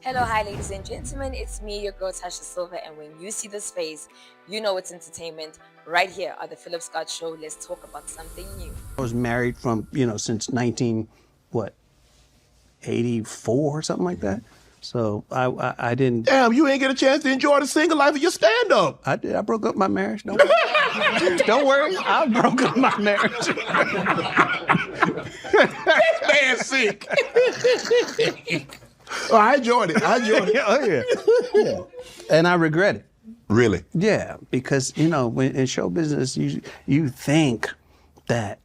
Hello, hi, ladies and gentlemen. It's me, your girl Tasha Silver, and when you see this face, you know it's entertainment. Right here on the Philip Scott Show, let's talk about something new. I was married from, since 84 or something like that. So I didn't. Damn, you ain't get a chance to enjoy the single life of your stand-up. I did. I broke up my marriage. Don't worry. Don't worry. I broke up my marriage. This man's sick. Oh, I enjoyed it. Oh, yeah. And I regret it. Really? Yeah, because, when in show business, you think that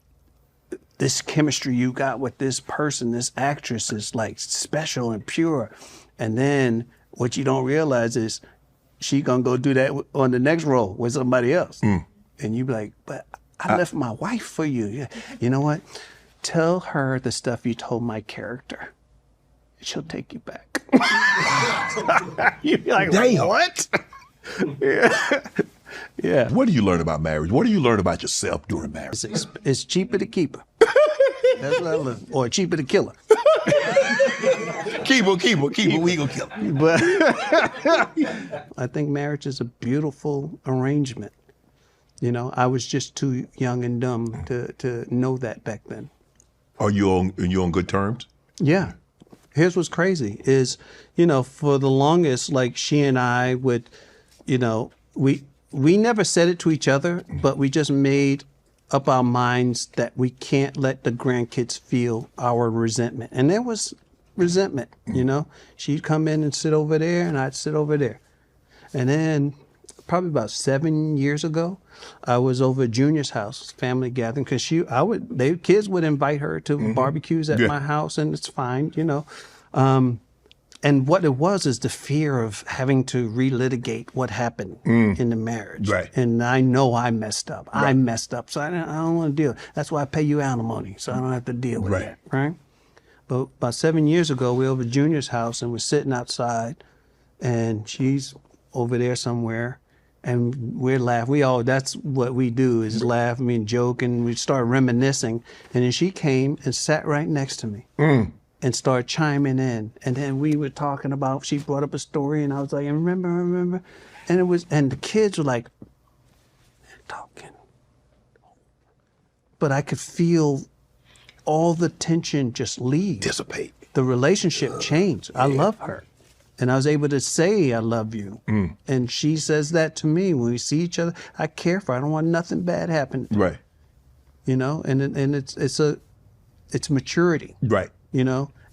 this chemistry you got with this person, this actress, is like special and pure. And then what you don't realize is she gonna go do that on the next role with somebody else. And you be like, but I left my wife for you. Yeah. You know what? Tell her the stuff you told my character. She'll take you back. You'd be like, damn. What? Yeah. What do you learn about marriage? What do you learn about yourself during marriage? It's cheaper to keep her. That's what I learned. Or cheaper to kill her. Keep her. We gonna kill her. But I think marriage is a beautiful arrangement. I was just too young and dumb to know that back then. Are you on good terms? Yeah. Here's what's crazy is, for the longest, like she and I would, we never said it to each other, but we just made up our minds that we can't let the grandkids feel our resentment. And there was resentment, She'd come in and sit over there and I'd sit over there. And then probably about 7 years ago, I was over at Junior's house, family gathering, because kids would invite her to barbecues at my house, and it's fine, And what it was is the fear of having to relitigate what happened in the marriage. Right. And I know I messed up. Right. I messed up, so I don't want to deal. That's why I pay you alimony, so I don't have to deal with that, right? But about 7 years ago, we were over at Junior's house, and we're sitting outside, and she's over there somewhere. And we're laughing. That's what we do, is laugh, joke, and we start reminiscing. And then she came and sat right next to me and started chiming in. And then we were talking about, she brought up a story, and I was like, I remember. And the kids were like, talking. But I could feel all the tension just leave. Dissipate. The relationship changed. I love her. And I was able to say, I love you. And she says that to me when we see each other. I care for her. I don't want nothing bad happening. Right. And it's maturity. Right.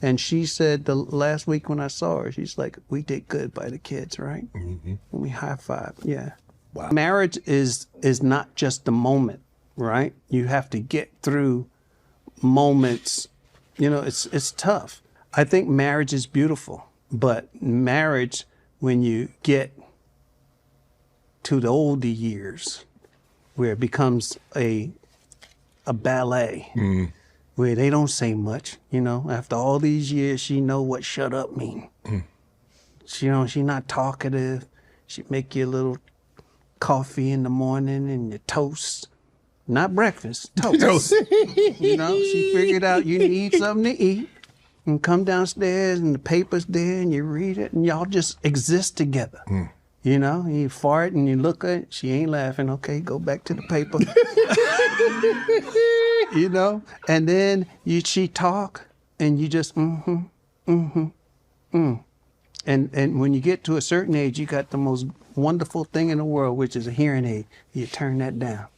And she said the last week when I saw her, she's like, we did good by the kids, right? And we high-fived. Yeah. Wow. Marriage is not just the moment, right? You have to get through moments. It's tough. I think marriage is beautiful. But marriage, when you get to the older years, where it becomes a ballet, where they don't say much, after all these years, she know what shut up mean. She not talkative. She make you a little coffee in the morning and your toast. Not breakfast, toast. She figured out you need something to eat. And come downstairs and the paper's there and you read it and y'all just exist together. You fart and you look at it, she ain't laughing. Okay, go back to the paper. And then she talk and you just And when you get to a certain age, you got the most wonderful thing in the world, which is a hearing aid. You turn that down.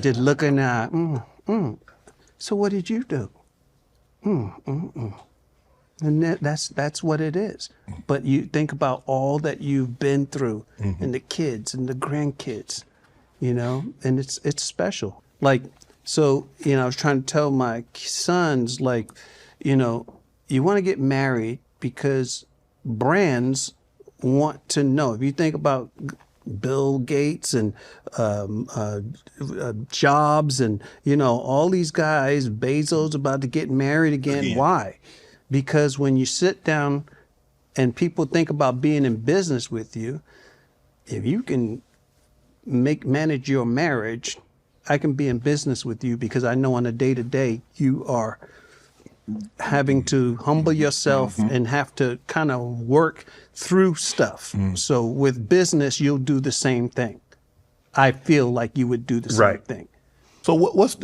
Just look in the eye. So what did you do? And that's what it is. But you think about all that you've been through, and the kids and the grandkids, and it's special. Like, so, I was trying to tell my sons, like, you want to get married because brands want to know. If you think about Bill Gates and Jobs and, all these guys, Bezos about to get married again. Why? Because when you sit down and people think about being in business with you, if you can manage your marriage, I can be in business with you because I know on a day-to-day you are having to humble yourself and have to kind of work through stuff. So with business, you'll do the same thing. I feel like you would do the same thing. So what's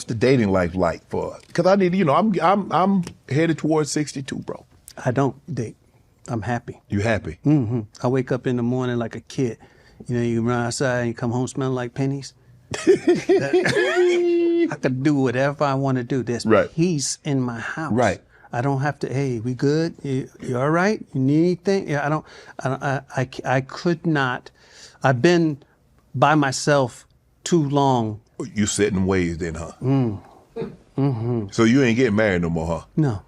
the dating life like for? Because I need, I'm headed towards 62, bro. I don't date. I'm happy. You happy? I wake up in the morning like a kid. You run outside and you come home smelling like pennies. I could do whatever I want to do. There's peace in my house. Right. I don't have to. Hey, we good? You all right? You need anything? Yeah. I could not. I've been by myself too long. You set in ways then, huh? So you ain't getting married no more, huh? No.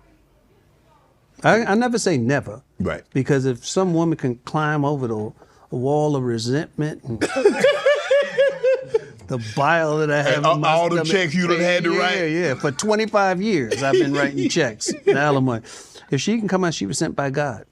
I never say never. Right. Because if some woman can climb over the wall of resentment and the bile that I have in my all the stomach, checks you done had to write. Yeah. For 25 years, I've been writing checks, alimony. If she can come out, she was sent by God.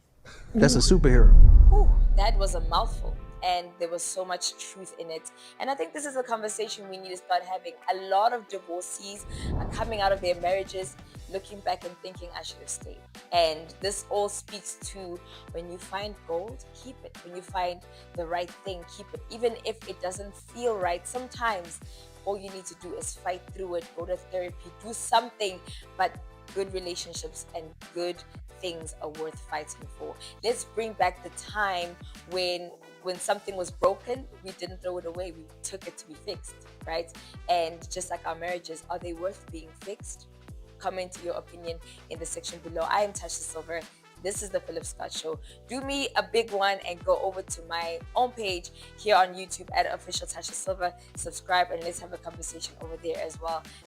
That's a superhero. Ooh, that was a mouthful. And there was so much truth in it. And I think this is a conversation we need to start having. A lot of divorcees are coming out of their marriages, looking back and thinking, I should have stayed. And this all speaks to when you find gold, keep it. When you find the right thing, keep it. Even if it doesn't feel right, sometimes all you need to do is fight through it, go to therapy, do something. But good relationships and good things are worth fighting for. Let's bring back the time when something was broken, we didn't throw it away. We took it to be fixed, right? And just like our marriages, are they worth being fixed? Comment your opinion in the section below. I am Tasha Silver. This is the Philip Scott Show. Do me a big one and go over to my own page here on YouTube at official Tasha Silver. Subscribe and let's have a conversation over there as well.